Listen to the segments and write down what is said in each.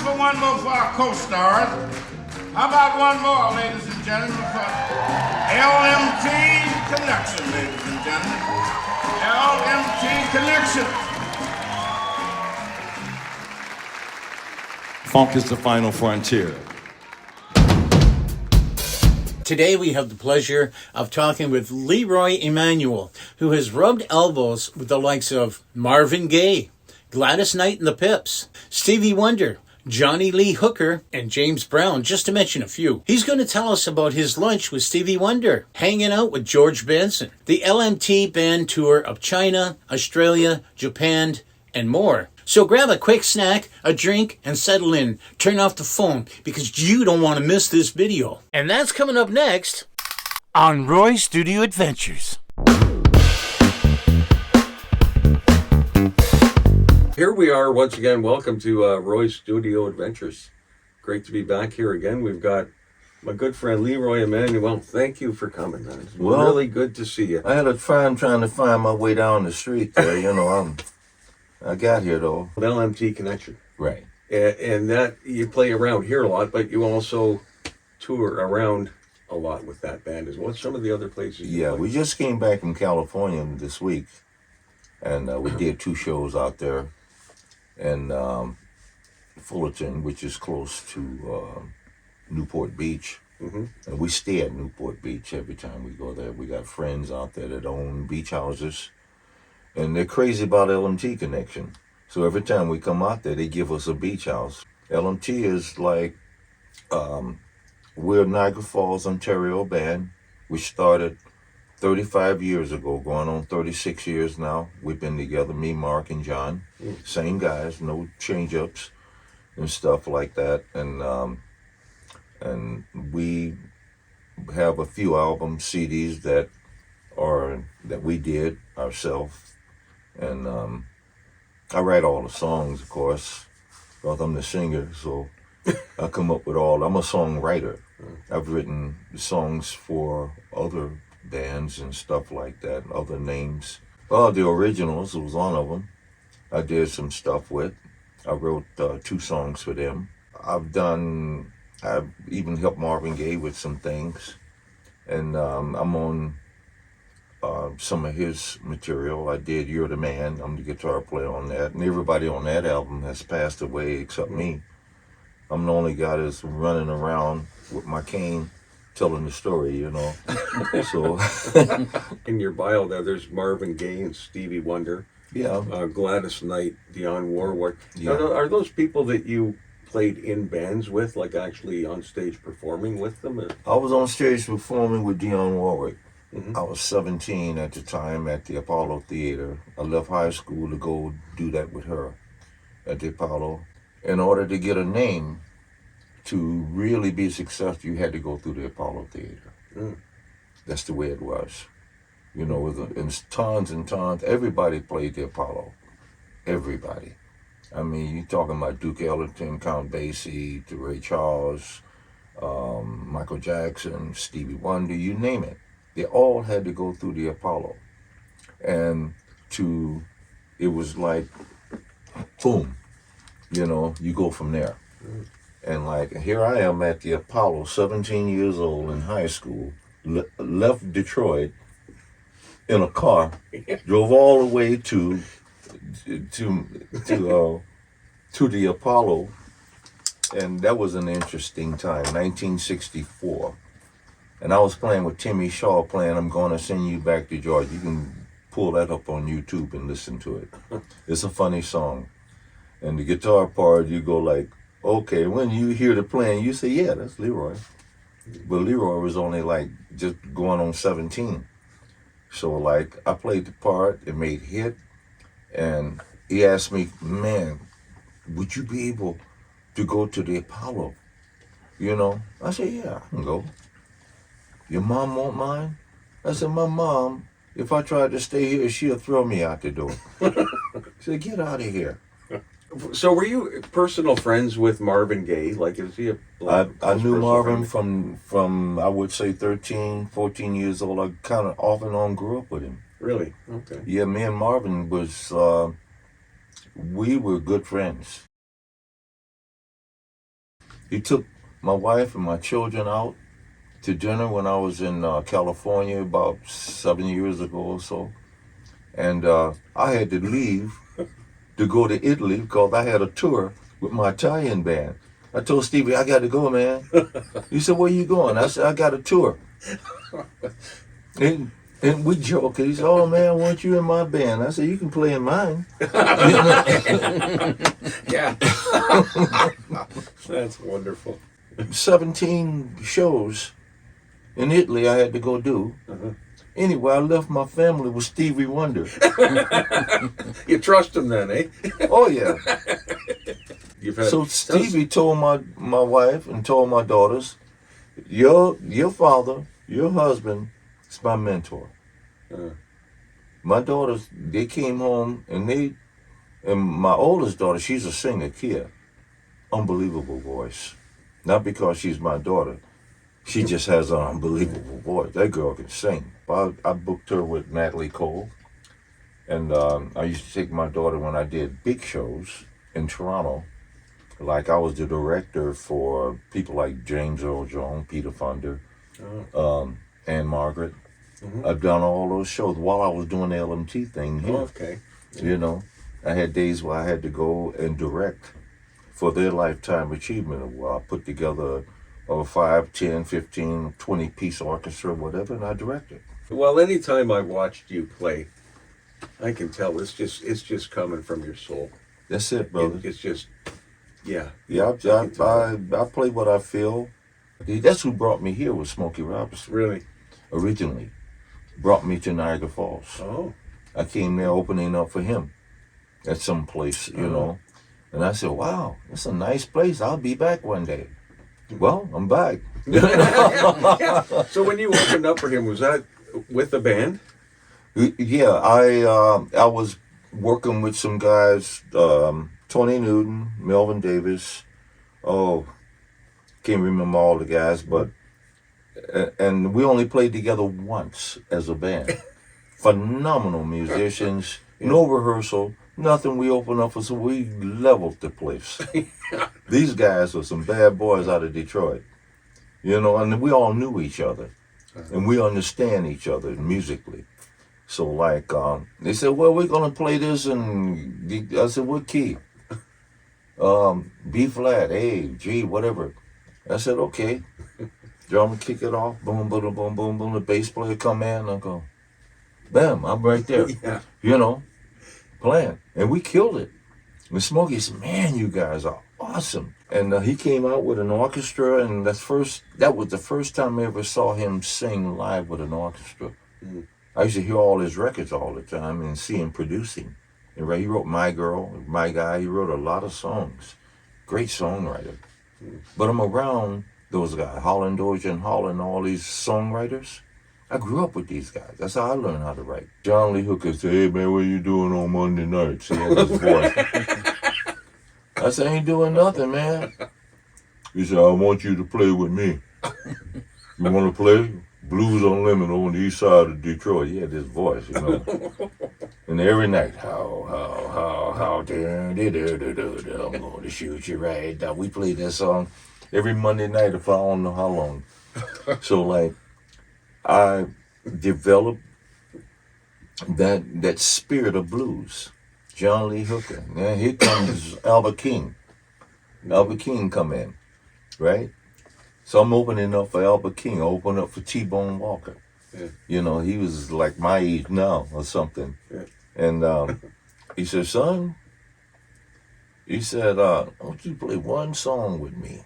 for one more for our co-stars. How about one more, ladies and gentlemen, for LMT Connection, ladies and gentlemen. LMT Connection. Funk is the final frontier. Today we have the pleasure of talking with Leroy Emmanuel, who has rubbed elbows with the likes of Marvin Gaye, Gladys Knight and the Pips, Stevie Wonder, Johnny Lee Hooker, and James Brown, just to mention a few. He's going to tell us about his lunch with Stevie Wonder, hanging out with George Benson, the LMT band tour of China, Australia, Japan, and more. So grab a quick snack, a drink, and settle in. Turn off the phone because you don't want to miss this video. And that's coming up next on Roy's Studio Adventures. Here we are once again. Welcome to Roy's Studio Adventures. Great to be back here again. We've got my good friend Leroy Emmanuel. Thank you for coming, man. It's really good to see you. I had a time trying to find my way down the street there. I got here though. LMT Connection. Right. And that you play around here a lot, but you also tour around a lot with that band as well. What's some of the other places you play? We just came back from California this week, and we did 2 shows out there in Fullerton, which is close to Newport Beach. Mm-hmm. And we stay at Newport Beach every time we go there. We got friends out there that own beach houses. And they're crazy about LMT Connection. So every time we come out there, they give us a beach house. LMT is like, we're a Niagara Falls, Ontario band, which started 35 years ago, going on 36 years now. We've been together, me, Mark, and John. Same guys, no change-ups and stuff like that. And we have a few album CDs that we did ourselves. And I write all the songs, of course, because I'm the singer, so I come up with I'm a songwriter. I've written songs for other bands and stuff like that, other names. Well, the Originals was one of them I did some stuff with. I wrote 2 songs for them. I've even helped Marvin Gaye with some things. And I'm on some of his material. I did You're the Man. I'm the guitar player on that. And everybody on that album has passed away except me. I'm the only guy that's running around with my cane telling the story, So in your bio there's Marvin Gaye and Stevie Wonder. Yeah. Gladys Knight, Dionne Warwick. Yeah. Are those people that you played in bands with, like actually on stage performing with them? I was on stage performing with Dionne Warwick. Mm-hmm. I was 17 at the time at the Apollo Theater. I left high school to go do that with her at the Apollo. In order to get a name, to really be successful, you had to go through the Apollo Theater. Mm. That's the way it was. And tons and tons. Everybody played the Apollo. Everybody. I mean, you're talking about Duke Ellington, Count Basie, to Ray Charles, Michael Jackson, Stevie Wonder, you name it. They all had to go through the Apollo. And it was like, boom, you go from there. Mm. And like, here I am at the Apollo, 17 years old in high school, left Detroit in a car, drove all the way to the Apollo. And that was an interesting time, 1964. And I was playing with Timmy Shaw, playing I'm Gonna Send You Back to Georgia. You can pull that up on YouTube and listen to it. It's a funny song. And the guitar part, you go like, okay, when you hear the playing, you say, yeah, that's Leroy. But Leroy was only like just going on 17. So like, I played the part, it made hit. And he asked me, man, would you be able to go to the Apollo? I said, yeah, I can go. Your mom won't mind? I said, my mom, if I tried to stay here, she'll throw me out the door. She said, get out of here. So were you personal friends with Marvin Gaye? Like, is he I knew Marvin from I would say 13, 14 years old. I kind of off and on grew up with him. Really? Okay. Yeah, me and Marvin we were good friends. He took my wife and my children out to dinner when I was in California about 7 years ago or so. And I had to leave to go to Italy because I had a tour with my Italian band. I told Stevie, I got to go, man. He said, where you going? I said, I got a tour. And we joked. He said, oh, man, I want you in my band. I said, you can play in mine. Yeah. That's wonderful. 17 shows in Italy I had to go do. Anyway, I left my family with Stevie Wonder. You trust him then, eh? Oh, yeah. So Stevie told my wife and told my daughters, your father, your husband, is my mentor. My daughters, they came home and my oldest daughter, she's a singer, Khea. Unbelievable voice. Not because she's my daughter. She just has an unbelievable voice. That girl can sing. I booked her with Natalie Cole. And I used to take my daughter when I did big shows in Toronto. Like I was the director for people like James Earl Jones, Peter Fonda, and Margaret. I've done all those shows while I was doing the LMT thing here. Oh, okay. Yeah. You know, I had days where I had to go and direct for their Lifetime Achievement Award. I put together a 5, 10, 15, 20-piece orchestra, whatever, and I directed. Well, anytime I watched you play, I can tell it's just coming from your soul. That's it, brother. It's just, yeah. Yeah, I play what I feel. That's who brought me here was Smokey Robinson. Really? Originally. Brought me to Niagara Falls. Oh. I came there opening up for him at some place, you know. And I said, wow, it's a nice place. I'll be back one day. Well, I'm back. Yeah. So when you opened up for him, was that with the band? Yeah, I was working with some guys, Tony Newton, Melvin Davis. Oh, can't remember all the guys, but and we only played together once as a band. Phenomenal musicians, no rehearsal, nothing. We opened up for, so we leveled the place. These guys were some bad boys out of Detroit, you know, and we all knew each other, and we understand each other musically. So like, they said, well, we're gonna play this, and I said, what key? B flat, A, G, whatever. I said, okay. Drummer kick it off, boom, boom, boom, boom, boom. The bass player come in, I go, bam, I'm right there. Yeah. You know, playing. And we killed it. And Smokey said, man, you guys are awesome. And he came out with an orchestra, and that was the first time I ever saw him sing live with an orchestra. I used to hear all his records all the time and see him producing. And he wrote My Girl, My Guy. He wrote a lot of songs. Great songwriter. But I'm around those guys, Holland, Dozier, and Holland, all these songwriters. I grew up with these guys. That's how I learned how to write. John Lee Hooker said, hey, man, what are you doing on Monday nights? He had this voice. I said, I ain't doing nothing, man. He said, I want you to play with me. You want to play? Blues Unlimited on the east side of Detroit. He had this voice, you know. And every night, how, I'm going to shoot you right down. We played that song every Monday night for I don't know how long. So, like, I developed that spirit of blues. John Lee Hooker. Now here comes Albert King. Albert King come in, right? So I'm opening up for Albert King. I open up for T-Bone Walker. Yeah. You know, he was like my age now or something. Yeah. And he said, son, he said, I want you to play one song with me.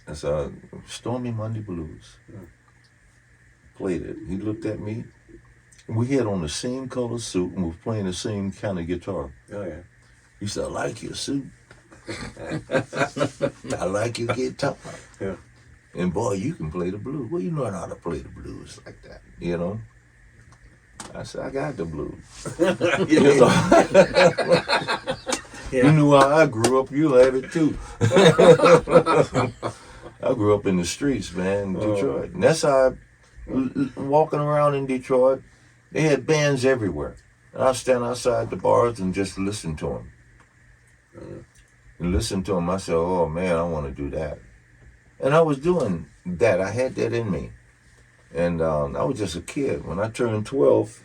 I said, Stormy Monday Blues. Yeah. Played it. He looked at me. And we had on the same color suit and we were playing the same kind of guitar. Oh, yeah. He said, I like your suit. I like your guitar. Yeah. And boy, you can play the blues. Well, you know how to play the blues like that, you know? I said, I got the blues. You know? Yeah. You knew how I grew up, you had it too. I grew up in the streets, man, in Detroit. And that's how walking around in Detroit, they had bands everywhere. And I'd stand outside the bars and just listen to them. And listen to them, I said, oh man, I want to do that. And I was doing that. I had that in me. And I was just a kid. When I turned 12,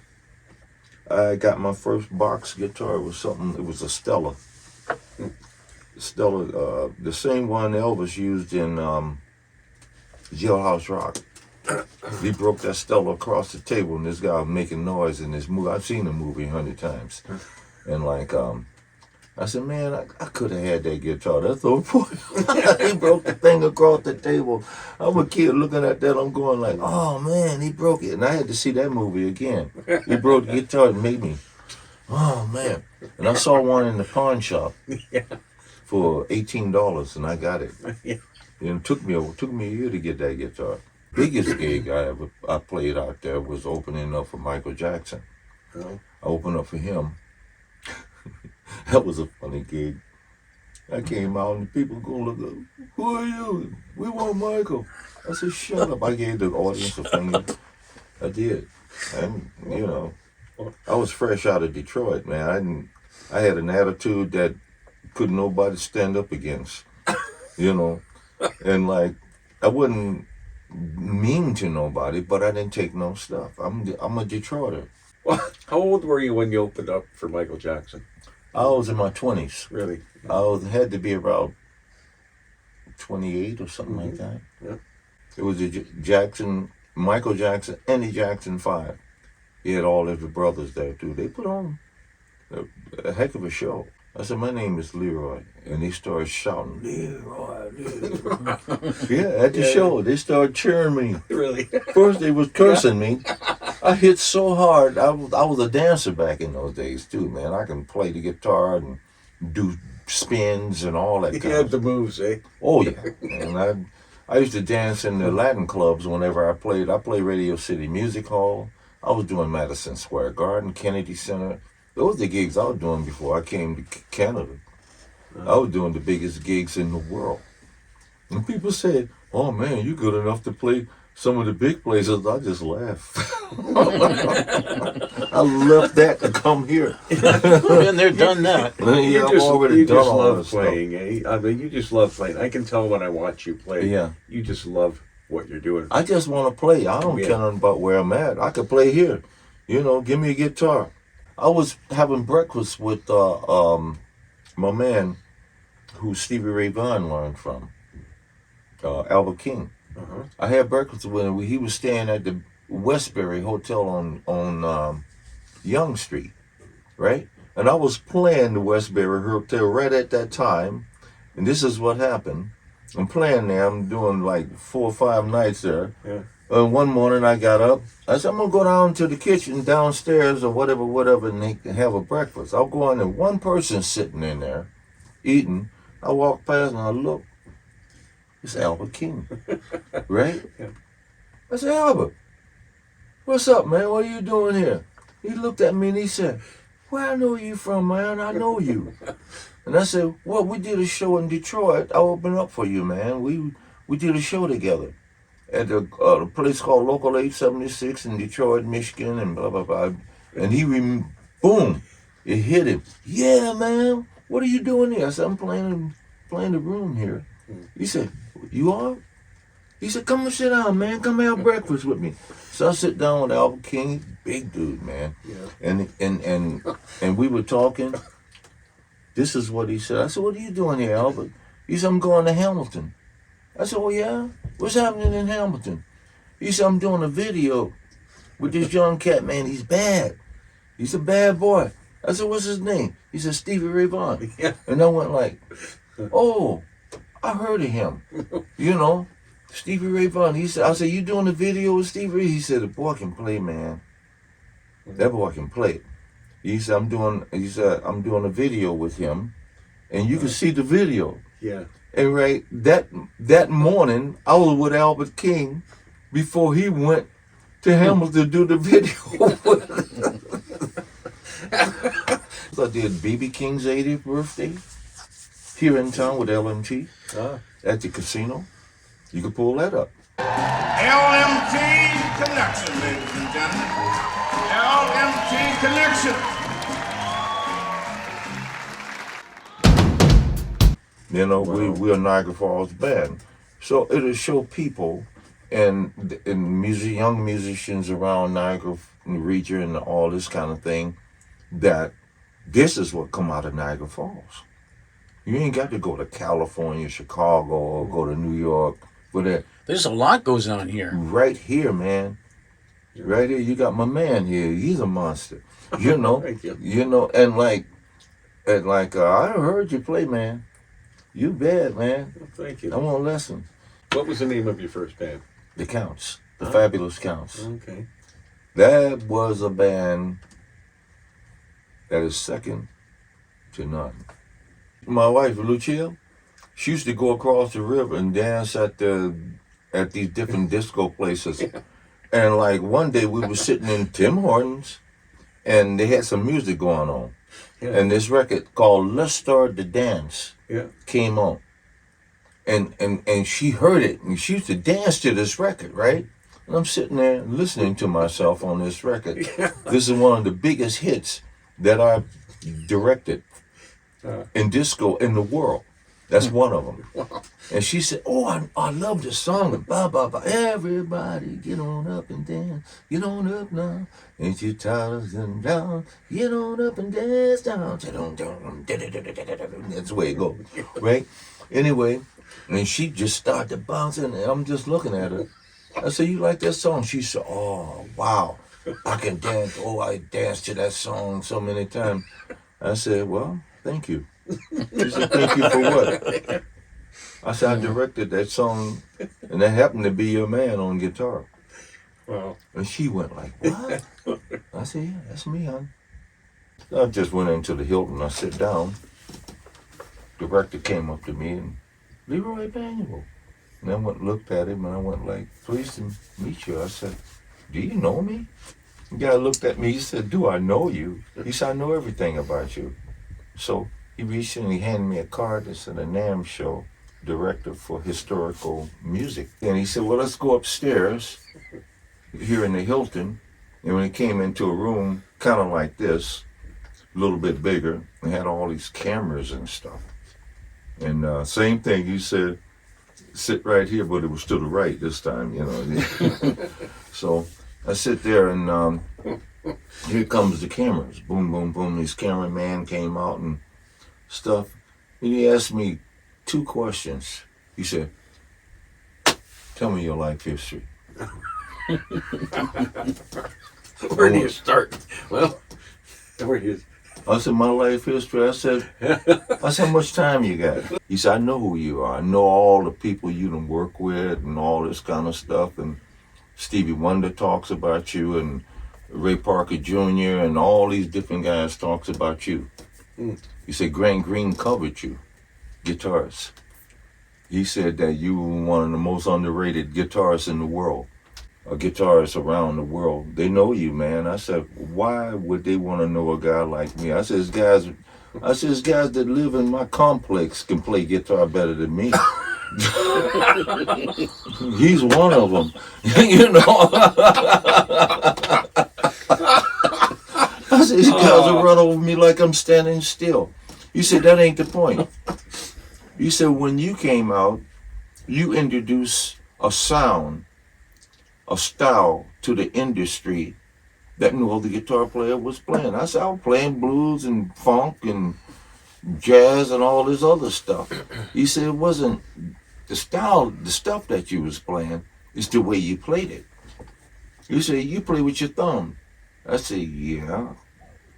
I got my first box guitar. It was a Stella. Stella, the same one Elvis used in Jailhouse Rock. He broke that Stella across the table, and this guy was making noise in this movie. I've seen the movie 100 times. And like, I said, man, I could have had that guitar. That's the point. He broke the thing across the table. I'm a kid looking at that. I'm going like, oh man, he broke it. And I had to see that movie again. He broke the guitar and made me, oh man. And I saw one in the pawn shop for $18, and I got it. And it took me a year to get that guitar. Biggest gig I played out there was opening up for Michael Jackson. I opened up for him. That was a funny gig. I came out and people go look up. Who are you? We want Michael. I said, shut up. I gave the audience a finger. I did. And you know, I was fresh out of Detroit, man. I had an attitude that couldn't nobody stand up against. You know, and like I wasn't mean to nobody, but I didn't take no stuff. I'm a Detroiter. Well, how old were you when you opened up for Michael Jackson? I was in my 20s. Really? Had to be about 28 or something like that. Yeah. It was Michael Jackson, and the Jackson 5. He had all of his brothers there too. They put on a heck of a show. I said, my name is Leroy. And they started shouting, Leroy, Leroy. Yeah, at the show, they started cheering me. Really? First they was cursing me. I hit so hard. I was a dancer back in those days too, man. I can play the guitar and do spins and all that. You had the moves, eh? Oh yeah. And I used to dance in the Latin clubs whenever I played. I played Radio City Music Hall. I was doing Madison Square Garden, Kennedy Center. Those were the gigs I was doing before I came to Canada. I was doing the biggest gigs in the world. And people said, oh man, you're good enough to play some of the big places. I just laughed. I left that to come here. Been there, done that. Yeah, I've You already done just all love this playing, eh? I mean, you just love playing. I can tell when I watch you play. Yeah. You just love what you're doing. I just want to play. I don't care nothing about where I'm at. I could play here. You know, give me a guitar. I was having breakfast with my man who Stevie Ray Vaughan learned from, Albert King. I had breakfast with him. He was staying at the Westbury Hotel on Young Street, right? And I was playing the Westbury Hotel right at that time. And this is what happened. I'm playing there. I'm doing like 4 or 5 nights there. Yeah. One morning I got up. I said, I'm going to go down to the kitchen downstairs or whatever, and have a breakfast. I'll go in there. One person sitting in there eating. I walk past and I look. It's Albert King, right? Yeah. I said, Albert, what's up, man? What are you doing here? He looked at me and he said, where I know you from, man? I know you. And I said, well, we did a show in Detroit. I opened up for you, man. We did a show together at a place called Local 876 in Detroit, Michigan, and blah, blah, blah. And boom, it hit him. Yeah, man, what are you doing here? I said, I'm playing the room here. He said, you are? He said, come and sit down, man. Come have breakfast with me. So I sit down with Albert King, big dude, man. Yeah. And we were talking. This is what he said. I said, what are you doing here, Albert? He said, I'm going to Hamilton. I said, oh, yeah? What's happening in Hamilton? He said, I'm doing a video with this young cat, man. He's bad. He's a bad boy. I said, what's his name? He said, Stevie Ray Vaughan. Yeah. And I went like, oh, I heard of him. You know, Stevie Ray Vaughan. He said, I said, you doing a video with Stevie Ray? He said, the boy can play, man. That boy can play. He said, I'm doing a video with him, and you can see the video. Yeah. And right that morning, I was with Albert King before he went to Hamilton to do the video. I did B.B. King's 80th birthday here in town with LMT at the casino. You can pull that up. LMT Connection, ladies and gentlemen. LMT Connection. You know, we are Niagara Falls band. So it'll show people and young musicians around Niagara region and all this kind of thing that this is what come out of Niagara Falls. You ain't got to go to California, Chicago, or go to New York. But There's a lot goes on here. right here, man. Right here, you got my man here. He's a monster. You know, Thank you. you know, and I heard you play, man. You bad, man. Thank I you. want to listen. What was the name of your first band? The Counts, the Fabulous Counts. Okay. That was a band that is second to none. My wife, Lucia, she used to go across the river and dance at these different disco places. And like one day we were sitting in Tim Hortons and they had some music going on. Yeah. And this record called Let's Start the Dance Yeah. came on. And she heard it and she used to dance to this record, right? And I'm sitting there listening to myself on this record. This is one of the biggest hits that I directed in disco in the world. That's one of them. Wow. And she said, "Oh, I love the song. Blah, blah, blah. Everybody get on up and dance. Get on up now. Ain't you tired and down? Get on up and dance down." That's the way it goes, right? Anyway, and she just started bouncing, and I'm just looking at her. I said, "You like that song?" She said, "Oh, wow. I can dance. Oh, I danced to that song so many times." I said, "Well, thank you." She said, "Thank you for what?" I said, "I directed that song, and that happened to be your man on guitar." Wow. And she went like, "What?" I said, "Yeah, that's me, hon." I just went into the Hilton. I sat down. Director came up to me and, "Leroy Emmanuel." And I went and looked at him, and I went like, "Pleased to meet you." I said, "Do you know me?" The guy looked at me. He said, "Do I know you?" He said, "I know everything about you." So he reached in and he handed me a card that said a NAMM show director for historical music. And he said, "Well, let's go upstairs here in the Hilton." And when he came into a room kind of like this, a little bit bigger, and had all these cameras and stuff. And same thing, he said, "Sit right here," but it was to the right this time, you know. So I sit there and here comes the cameras. Boom, boom, boom. This cameraman came out and stuff. And he asked me 2 questions. He said, "Tell me your life history." Where do you start? Well, where do you... I said, "My life history." I said, "How much time you got?" He said, "I know who you are. I know all the people you done work with and all this kind of stuff. And Stevie Wonder talks about you, and Ray Parker Jr. and all these different guys talks about you." He said, "Grant Green covered you, guitarist. He said that you were one of the most underrated guitarists in the world, or guitarists around the world. They know you, man." I said, "Why would they want to know a guy like me?" I said, "It's guys that live in my complex can play guitar better than me." He's one of them, you know. I said, "These guys will run over me like I'm standing still." He said, "That ain't the point." He said, "When you came out, you introduced a sound, a style to the industry that no other guitar player was playing." I said, "I was playing blues and funk and jazz and all this other stuff." He said, "It wasn't the style, the stuff that you was playing, it's the way you played it." He said, "You play with your thumb." I said, "Yeah."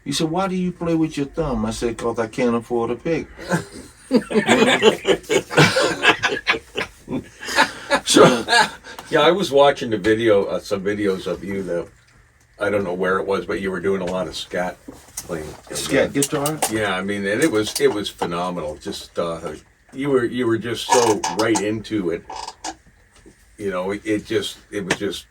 He said, "Why do you play with your thumb?" I said, "'Cause I can't afford a pick." So, Yeah, I was watching the video, some videos of you that, I don't know where it was, but you were doing a lot of scat playing. scat guitar? Yeah, I mean, and it was phenomenal. Just you were just so right into it. You know, it was just.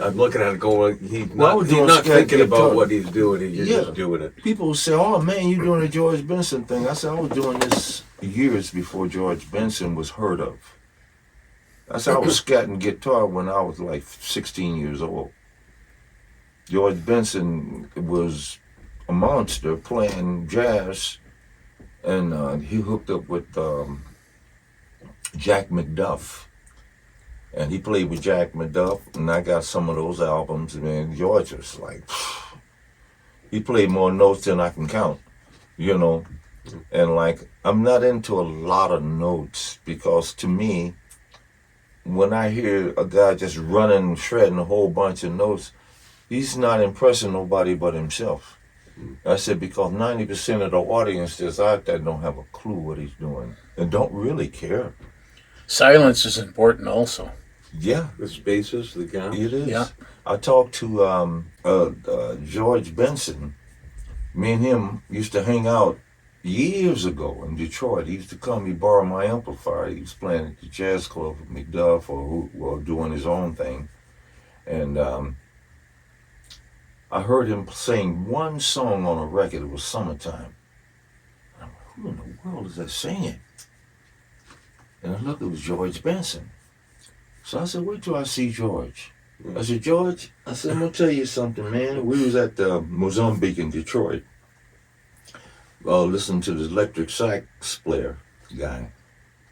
I'm looking at it going, he's not thinking about what he's doing. He's just doing it. People say, "Oh man, you're doing the George Benson thing." I said, "I was doing this years before George Benson was heard of." I said, "I was scatting guitar when I was like 16 years old." George Benson was a monster playing jazz, and he hooked up with Jack McDuff. And he played with Jack McDuff, and I got some of those albums, and George was like, he played more notes than I can count, you know. And like, I'm not into a lot of notes, because to me, when I hear a guy just running, shredding a whole bunch of notes, he's not impressing nobody but himself. I said, because 90% of the audience that's out there don't have a clue what he's doing and don't really care. Silence is important also. Yeah, The spaces, the gaps. it is. Yeah. I talked to George Benson. Me and him used to hang out years ago in Detroit. He used to come, he borrowed my amplifier. He was playing at the jazz club with McDuff or doing his own thing. And I heard him sing one song on a record. It was Summertime. I'm like, who in the world is that singing? And I looked, it was George Benson. So I said, wait till I see George. I said, George, I said, I'm going to tell you something, man. We was at Mozambique in Detroit. Listening to this electric sax player guy.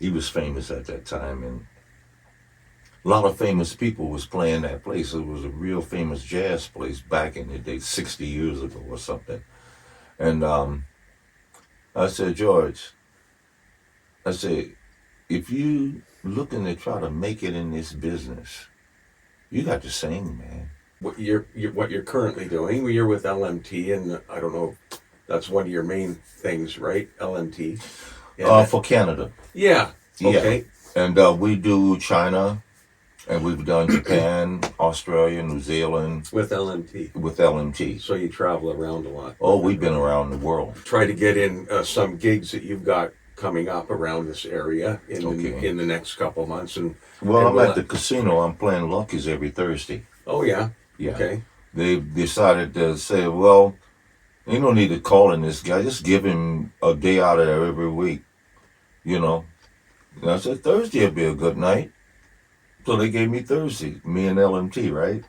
He was famous at that time, and a lot of famous people was playing that place. It was a real famous jazz place back in the day, 60 years ago or something. And I said, George, I said, if you looking to try to make it in this business, you got to sing, man. What you're currently doing, you're with LMT, and I don't know, that's one of your main things, right? LMT. For Canada. Yeah. Okay. Yeah. And we do China, and we've done Japan, Australia, New Zealand. With LMT. With LMT. So you travel around a lot. Oh, we've been around the world. Try to get in some gigs that you've got coming up around this area in the next couple months. And I'm at the casino. I'm playing Lucky's every Thursday. Oh, yeah? Yeah. Okay. They decided to say, well, you don't need to call in this guy. Just give him a day out of there every week, you know. And I said, Thursday would be a good night. So they gave me Thursday, me and LMT, right?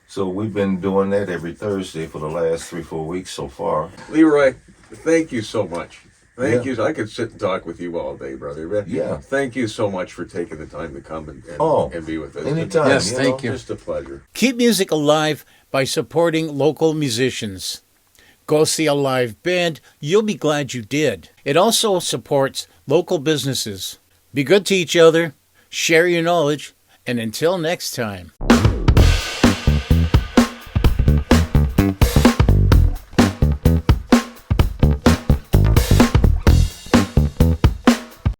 So we've been doing that every Thursday for the last 3-4 weeks so far. Leroy, thank you so much. Thank you. I could sit and talk with you all day, brother. But yeah. Thank you so much for taking the time to come and be with us. Anytime. Yes, thank you. Just a pleasure. Keep music alive by supporting local musicians. Go see a live band. You'll be glad you did. It also supports local businesses. Be good to each other, share your knowledge, and until next time.